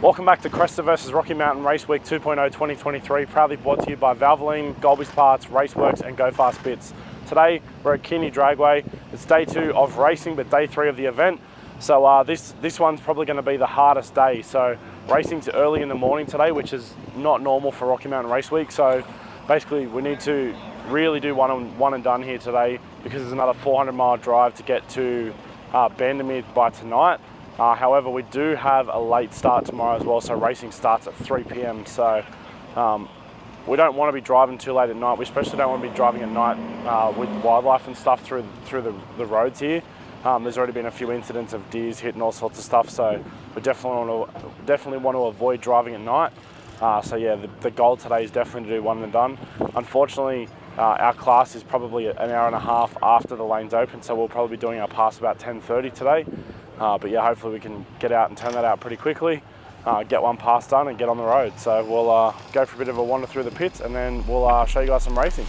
Welcome back to CRESTA versus Rocky Mountain Race Week 2.0 2023, proudly brought to you by Valvoline, Golby's Parts, Raceworks and Go Fast Bits. Today we're at Kearney Dragway. It's day 2 of racing, but day 3 of the event. So this one's probably going to be the hardest day. So racing's early in the morning today, which is not normal for Rocky Mountain Race Week. So basically we need to really do one and done here today, because there's another 400-mile drive to get to Bandamere by tonight. However, we do have a late start tomorrow as well, so racing starts at 3 p.m. So we don't want to be driving too late at night. We especially don't want to be driving at night with wildlife and stuff through the roads here. There's already been a few incidents of deers hitting all sorts of stuff, so we definitely want to avoid driving at night. So yeah, the goal today is definitely to do one and done. Unfortunately, our class is probably an hour and a half after the lanes open, so we'll probably be doing our pass about 10:30 today. But yeah, hopefully we can get out and turn that out pretty quickly, get one pass done and get on the road. So we'll go for a bit of a wander through the pits, and then we'll show you guys some racing.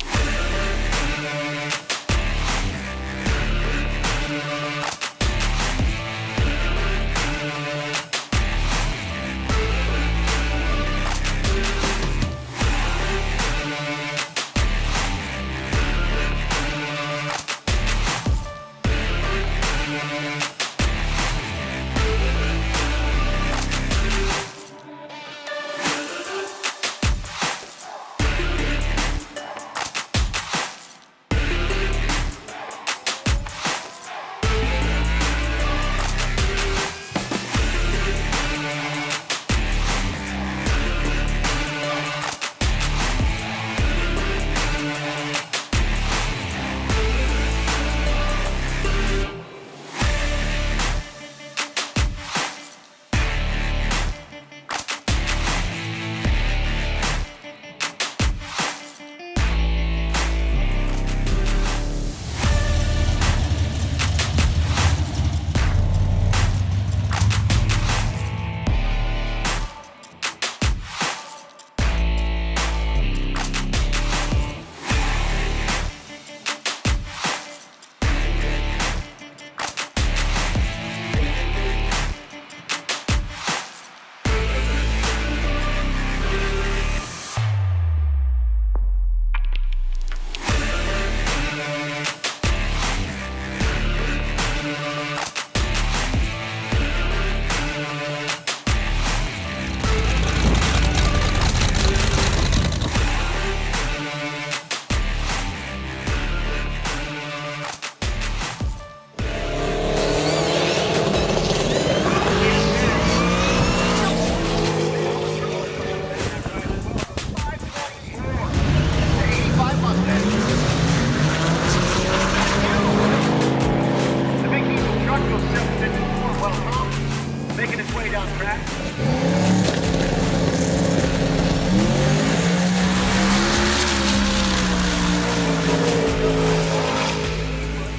Making its way down track.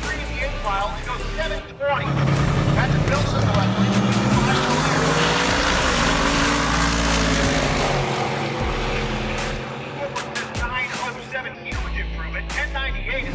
3 miles, it goes 720. That's a Wilson left. 907 huge improvement, 1098.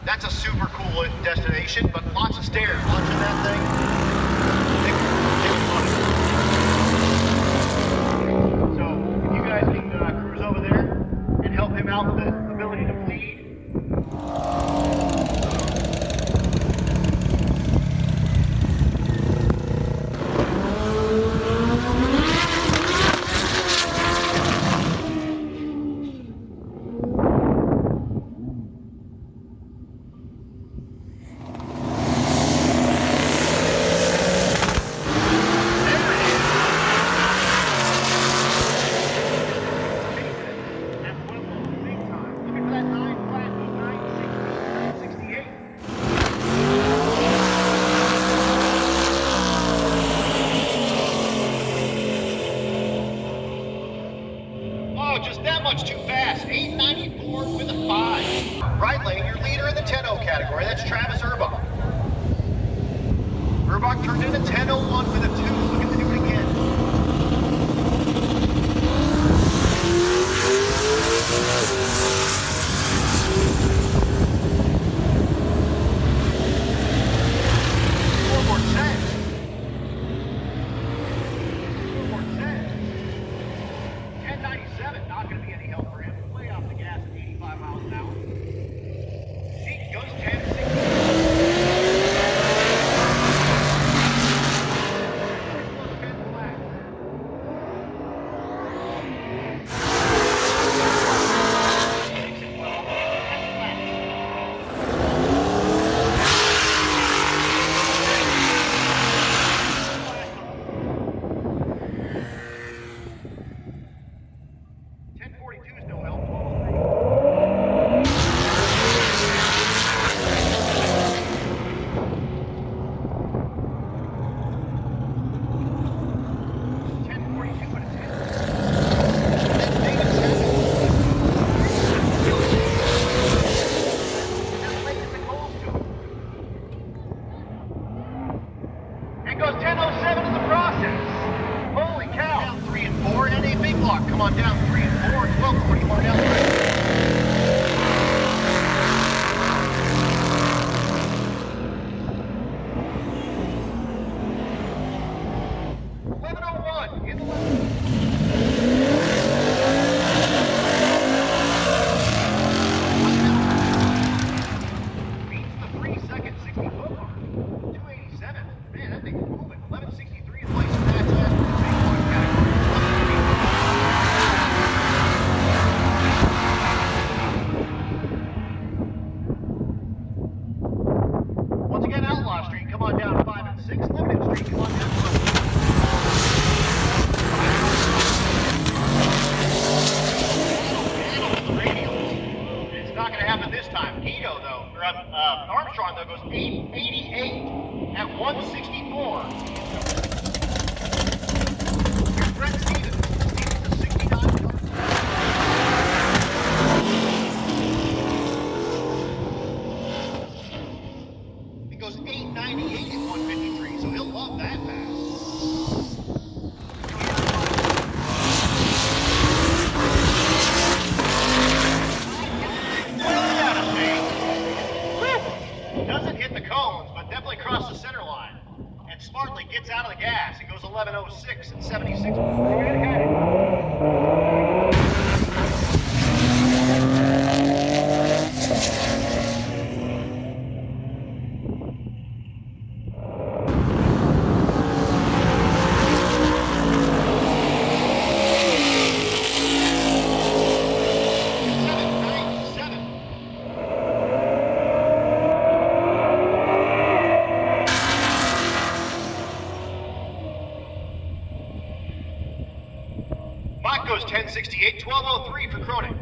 That's a super cool destination, but lots of stairs. Launching that thing. So if you guys can cruise over there and help him out with the ability to bleed. Just that much too fast. 894 with a 5. Right lane, your leader in the 10-0 category. That's Travis Urban. Rock turned in a 10:01 with a 2. Looking to do it again. Scoreboard set. Scoreboard set. 10:97. Not going to be any help for him. Way off the gas at 85 miles an hour. Seat goes 10:60. Come on down, 3 and 4, 12:40 more down the road. In the left. Beats the 3-second 60-foot mark. 287. Man, that thing's moving. 11:63 is placing that test in the big one category. Once again, Outlaw Street, come on down 5 and 6. Limited Street, come on down 12. It's not going to happen this time. Guido, though, or Armstrong, though, goes 888 at 164. Here's Brett Stevens. Stevens to 69. He goes 898 at 153, so he'll love that pass. Doesn't hit the cones, but definitely crossed the center line. And smartly gets out of the gas. It goes 11:06 and 76. Mach goes 1068, 1203 for Cronin.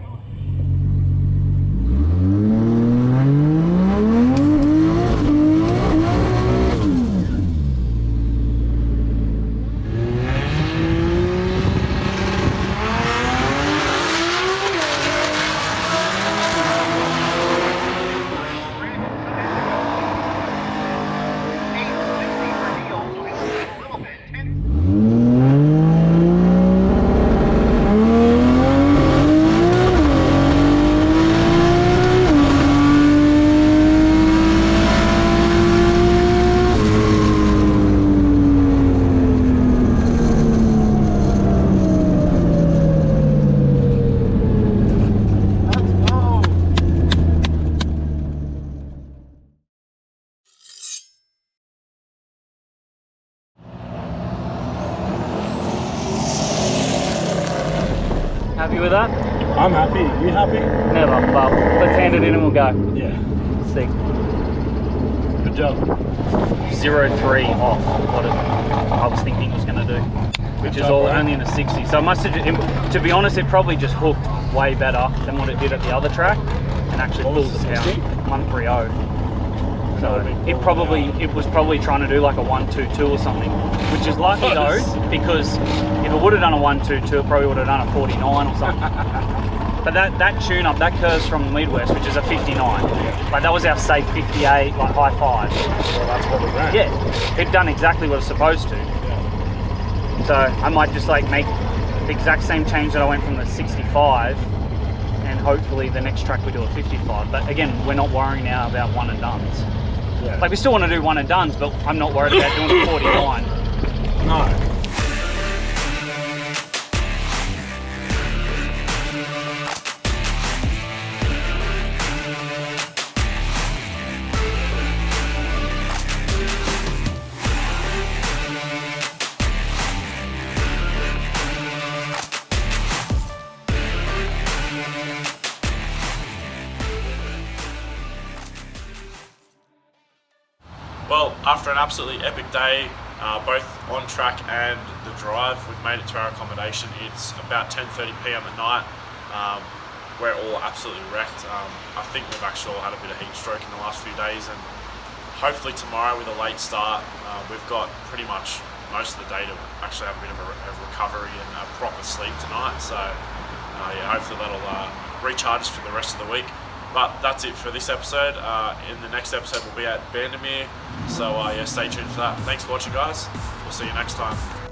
Happy with that? I'm happy. You happy? Never, but let's hand it in and we'll go. Yeah. Sick. Good job. 0.3 off what I was thinking it was going to do, which is all only in a 60. So it must have, to be honest, it probably just hooked way better than what it did at the other track and actually pulled the count 130. So it was probably trying to do like a 122 or something, which is lucky though, because if it would have done a 122, it probably would have done a 49 or something. But that tune-up, that curves from Midwest, which is a 59. Like that was our safe 58, like high five. Well, that's what we ran. Yeah, it'd done exactly what it was supposed to. Yeah. So I might just like make the exact same change that I went from the 65, and hopefully the next track we do a 55. But again, we're not worrying now about one and dones. Yeah. Like we still want to do one and dones, but I'm not worried about doing a 49. No. Well, after an absolutely epic day, both on track and the drive, we've made it to our accommodation. It's about 10:30 p.m. at night. We're all absolutely wrecked. I think we've actually all had a bit of heat stroke in the last few days, and hopefully tomorrow with a late start, we've got pretty much most of the day to actually have a bit of a recovery and a proper sleep tonight. So yeah, hopefully that'll recharge us for the rest of the week. But that's it for this episode. In the next episode, we'll be at Vandermeer. So yeah, stay tuned for that. Thanks for watching, guys. We'll see you next time.